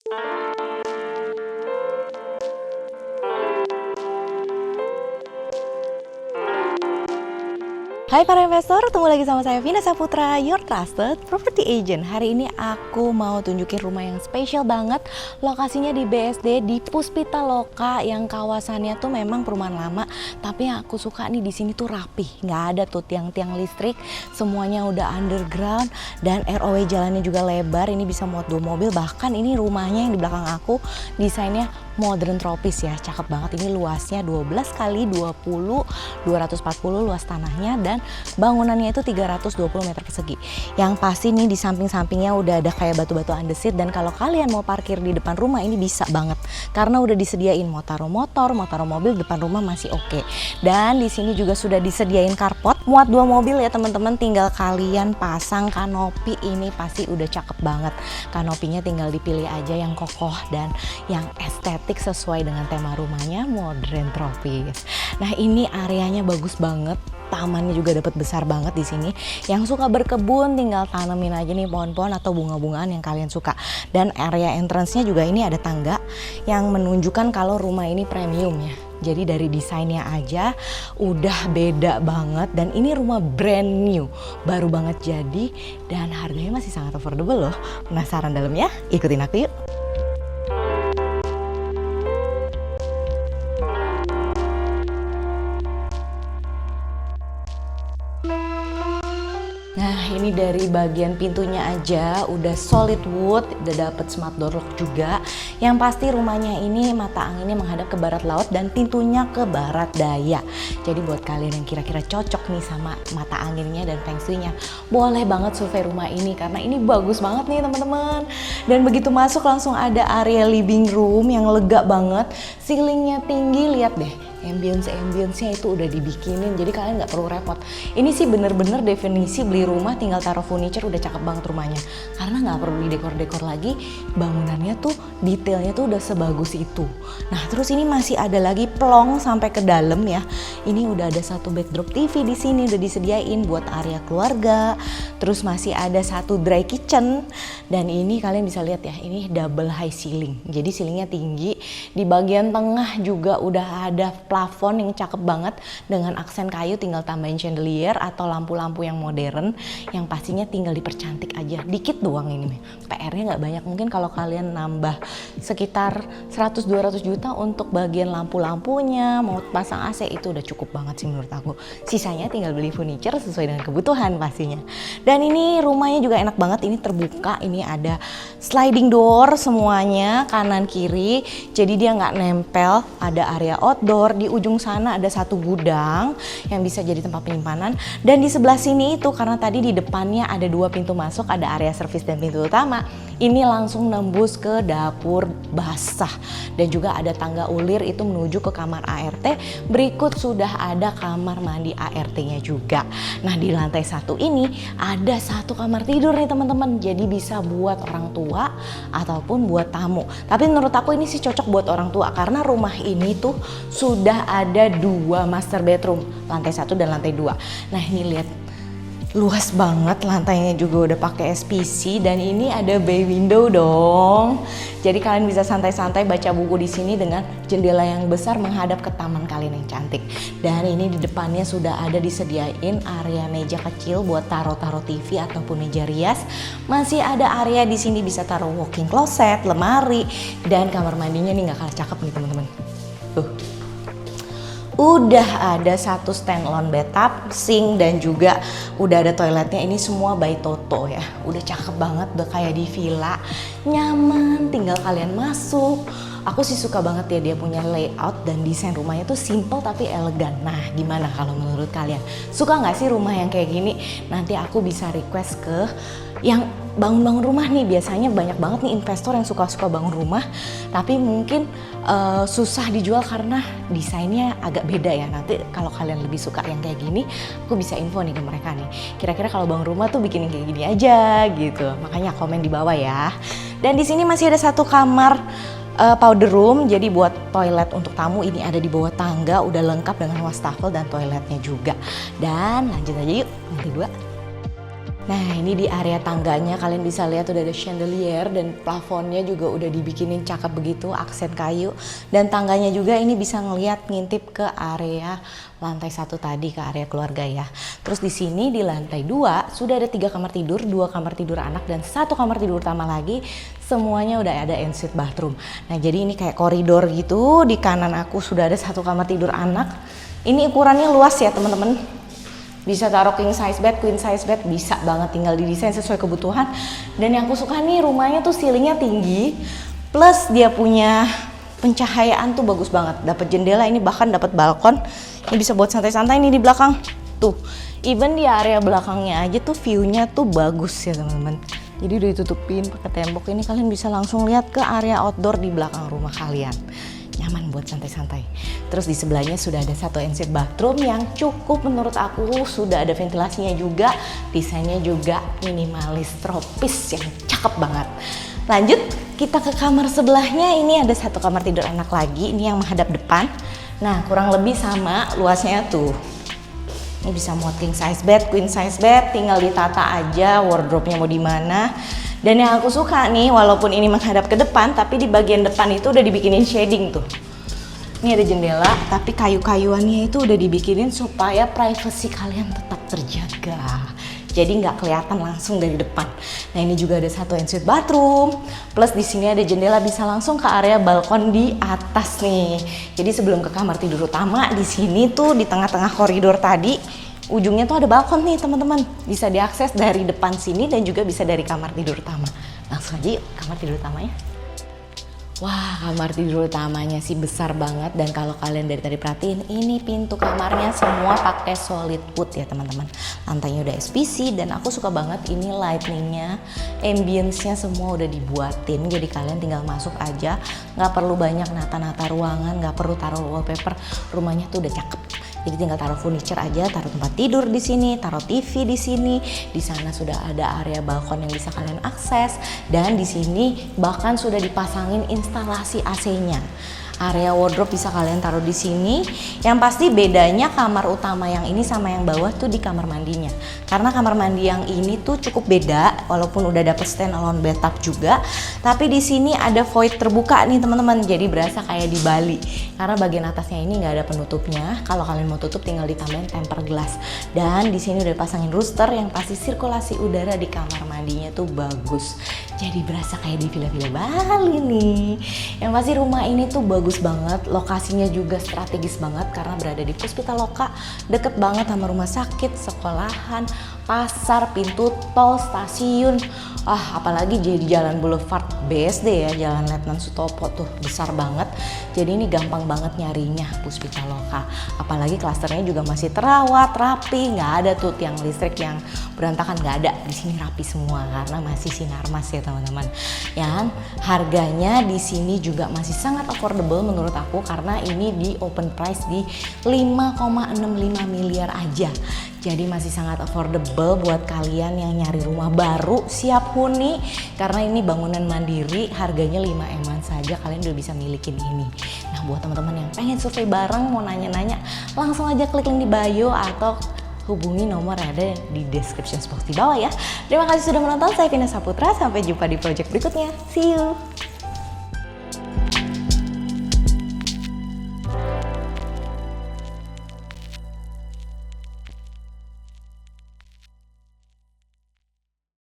Hai para investor, ketemu lagi sama saya Vina Saputra, your trusted property agent. Hari ini aku mau tunjukin rumah yang spesial banget. Lokasinya di BSD, di Puspita Loka, yang kawasannya tuh memang perumahan lama. Tapi yang aku suka nih di sini tuh rapi, nggak ada tuh tiang-tiang listrik, semuanya udah underground dan ROW jalannya juga lebar. Ini bisa muat 2 mobil. Bahkan ini rumahnya yang di belakang aku desainnya modern tropis ya, cakep banget. Ini luasnya 12 kali 20, 240 luas tanahnya, dan bangunannya itu 320 meter persegi. Yang pasti nih di samping-sampingnya udah ada kayak batu-batu andesit, dan kalau kalian mau parkir di depan rumah ini bisa banget karena udah disediain mau taruh motor, mau taruh mobil, depan rumah masih oke. Dan di sini juga sudah disediain carport muat 2 mobil ya teman-teman, tinggal kalian pasang kanopi. Ini pasti udah cakep banget. Kanopinya tinggal dipilih aja yang kokoh dan yang estetik sesuai dengan tema rumahnya, modern tropis. Nah, ini areanya bagus banget. Tamannya juga dapat besar banget di sini. Yang suka berkebun tinggal tanemin aja nih pohon-pohon atau bunga-bungaan yang kalian suka. Dan area entrance-nya juga ini ada tangga yang menunjukkan kalau rumah ini premium ya. Jadi dari desainnya aja udah beda banget, dan ini rumah brand new, baru banget jadi, dan harganya masih sangat affordable loh. Penasaran dalamnya? Ikutin aku yuk. Nah, ini dari bagian pintunya aja udah solid wood, udah dapet smart door lock juga. Yang pasti rumahnya ini mata anginnya menghadap ke barat laut dan pintunya ke barat daya. Jadi buat kalian yang kira-kira cocok nih sama mata anginnya dan feng shui-nya, boleh banget survei rumah ini karena ini bagus banget nih teman-teman. Dan begitu masuk langsung ada area living room yang lega banget, ceilingnya tinggi, lihat deh. Ambience-nya itu udah dibikinin, jadi kalian nggak perlu repot. Ini sih bener-bener definisi beli rumah tinggal taruh furniture udah cakep banget rumahnya, karena nggak perlu didekor-dekor lagi. Bangunannya tuh detailnya tuh udah sebagus itu. Nah, terus ini masih ada lagi plong sampai ke dalam ya. Ini udah ada satu backdrop TV di sini udah disediain buat area keluarga. Terus masih ada satu dry kitchen, dan ini kalian bisa lihat ya, ini double high ceiling. Jadi ceilingnya tinggi. Di bagian tengah juga udah ada plafon yang cakep banget dengan aksen kayu, tinggal tambahin chandelier atau lampu-lampu yang modern, yang pastinya tinggal dipercantik aja. Dikit doang ini, PR-nya nggak banyak. Mungkin kalau kalian nambah sekitar 100-200 juta untuk bagian lampu-lampunya, mau pasang AC, itu udah cukup banget sih menurut aku. Sisanya tinggal beli furniture sesuai dengan kebutuhan pastinya. Dan ini rumahnya juga enak banget, ini terbuka, ini ada sliding door semuanya kanan kiri, jadi dia nggak nempel. Ada area outdoor. Di ujung sana ada satu gudang yang bisa jadi tempat penyimpanan, dan di sebelah sini itu karena tadi di depannya ada 2 pintu masuk, ada area servis dan pintu utama, ini langsung nembus ke dapur basah, dan juga ada tangga ulir itu menuju ke kamar ART. Berikut sudah ada kamar mandi ART-nya juga. Nah, di lantai 1 ini ada 1 kamar tidur nih teman-teman, jadi bisa buat orang tua ataupun buat tamu. Tapi menurut aku ini sih cocok buat orang tua karena rumah ini tuh sudah ada 2 master bedroom, lantai 1 dan lantai 2. Nah, ini lihat luas banget, lantainya juga udah pakai SPC, dan ini ada bay window dong. Jadi kalian bisa santai-santai baca buku di sini dengan jendela yang besar menghadap ke taman kalian yang cantik. Dan ini di depannya sudah ada disediain area meja kecil buat taruh-taruh TV ataupun meja rias. Masih ada area di sini bisa taruh walk-in closet, lemari, dan kamar mandinya nih nggak kalah cakep nih teman-teman. Tuh. Udah ada 1 standalone bathtub, sink, dan juga udah ada toiletnya. Ini semua by Toto ya. Udah cakep banget, udah kayak di villa. Nyaman, tinggal kalian masuk. Aku sih suka banget ya dia punya layout dan desain rumahnya tuh simple tapi elegan. Nah, gimana kalau menurut kalian? Suka nggak sih rumah yang kayak gini? Nanti aku bisa request ke yang bangun-bangun rumah nih. Biasanya banyak banget nih investor yang suka-suka bangun rumah, tapi mungkin susah dijual karena desainnya agak beda ya. Nanti kalau kalian lebih suka yang kayak gini, aku bisa info nih ke mereka nih. Kira-kira kalau bangun rumah tuh bikin yang kayak gini aja gitu. Makanya komen di bawah ya. Dan di sini masih ada 1 kamar powder room, jadi buat toilet untuk tamu ini ada di bawah tangga, udah lengkap dengan wastafel dan toiletnya juga. Dan lanjut aja yuk, lantai 2. Nah ini di area tangganya kalian bisa lihat udah ada chandelier dan plafonnya juga udah dibikinin cakep begitu, aksen kayu. Dan tangganya juga ini bisa ngeliat ngintip ke area lantai 1 tadi, ke area keluarga ya. Terus di sini di lantai 2 sudah ada 3 kamar tidur, 2 kamar tidur anak dan 1 kamar tidur utama lagi. Semuanya udah ada ensuite bathroom. Nah jadi ini kayak koridor gitu, di kanan aku sudah ada 1 kamar tidur anak. Ini ukurannya luas ya teman-teman. Bisa taruh king size bed, queen size bed, bisa banget, tinggal didesain sesuai kebutuhan. Dan yang aku suka nih rumahnya tuh ceilingnya tinggi, plus dia punya pencahayaan tuh bagus banget. Dapat jendela ini, bahkan dapat balkon. Ini bisa buat santai-santai nih di belakang. Tuh, even di area belakangnya aja tuh view-nya tuh bagus ya teman-teman. Jadi udah ditutupin pakai tembok ini, kalian bisa langsung lihat ke area outdoor di belakang rumah kalian. Nyaman buat santai-santai. Terus di sebelahnya sudah ada 1 ensuite bathroom yang cukup menurut aku, sudah ada ventilasinya juga, desainnya juga minimalis tropis yang cakep banget. Lanjut kita ke kamar sebelahnya, ini ada 1 kamar tidur anak lagi, ini yang menghadap depan. Nah kurang lebih sama luasnya tuh. Ini bisa muat king size bed, queen size bed, tinggal ditata aja wardrobe-nya mau di mana. Dan yang aku suka nih, walaupun ini menghadap ke depan, tapi di bagian depan itu udah dibikinin shading tuh. Ini ada jendela, tapi kayu-kayuannya itu udah dibikinin supaya privasi kalian tetap terjaga. Jadi nggak kelihatan langsung dari depan. Nah ini juga ada 1 ensuite bathroom, plus di sini ada jendela bisa langsung ke area balkon di atas nih. Jadi sebelum ke kamar tidur utama, di sini tuh di tengah-tengah koridor tadi, ujungnya tuh ada balkon nih teman-teman. Bisa diakses dari depan sini dan juga bisa dari kamar tidur utama. Langsung aja yuk kamar tidur utamanya. Wah, kamar tidur utamanya sih besar banget, dan kalau kalian dari tadi perhatiin, ini pintu kamarnya semua pakai solid wood ya teman-teman. Lantainya udah SPC dan aku suka banget ini lightingnya, ambience-nya semua udah dibuatin, jadi kalian tinggal masuk aja, nggak perlu banyak nata-nata ruangan, nggak perlu taruh wallpaper, rumahnya tuh udah cakep. Jadi tinggal taruh furniture aja, taruh tempat tidur di sini, taruh TV di sini. Di sana sudah ada area balkon yang bisa kalian akses, dan di sini bahkan sudah dipasangin instalasi AC-nya. Area wardrobe bisa kalian taruh di sini. Yang pasti bedanya kamar utama yang ini sama yang bawah tuh di kamar mandinya. Karena kamar mandi yang ini tuh cukup beda, walaupun udah dapet stand alone bathtub juga, tapi di sini ada void terbuka nih teman-teman. Jadi berasa kayak di Bali. Karena bagian atasnya ini nggak ada penutupnya. Kalau kalian mau tutup tinggal ditambahin tempered glass. Dan di sini udah dipasangin rooster yang pasti sirkulasi udara di kamar mandinya tuh bagus. Jadi berasa kayak di villa-villa Bali nih. Yang pasti rumah ini tuh bagus banget, lokasinya juga strategis banget karena berada di Puspitaloka, deket banget sama rumah sakit, sekolahan, pasar, pintu tol, stasiun. Apalagi jadi jalan Boulevard BSD ya, jalan Letnan Sutopo tuh besar banget. Jadi ini gampang banget nyarinya Puspitaloka. Apalagi klasternya juga masih terawat, rapi, nggak ada tuh tiang listrik yang berantakan, nggak ada. Di sini rapi semua karena masih Sinarmas ya teman-teman. Yang harganya di sini juga masih sangat affordable menurut aku karena ini di open price di 5,65 miliar aja. Jadi masih sangat affordable buat kalian yang nyari rumah baru siap huni, karena ini bangunan mandiri, harganya 5 M-an saja kalian udah bisa milikin ini. Nah buat teman-teman yang pengen survei bareng, mau nanya-nanya, langsung aja klik link di bio atau hubungi nomor yang ada di description box di bawah ya. Terima kasih sudah menonton, saya Vina Saputra, sampai jumpa di project berikutnya. See you!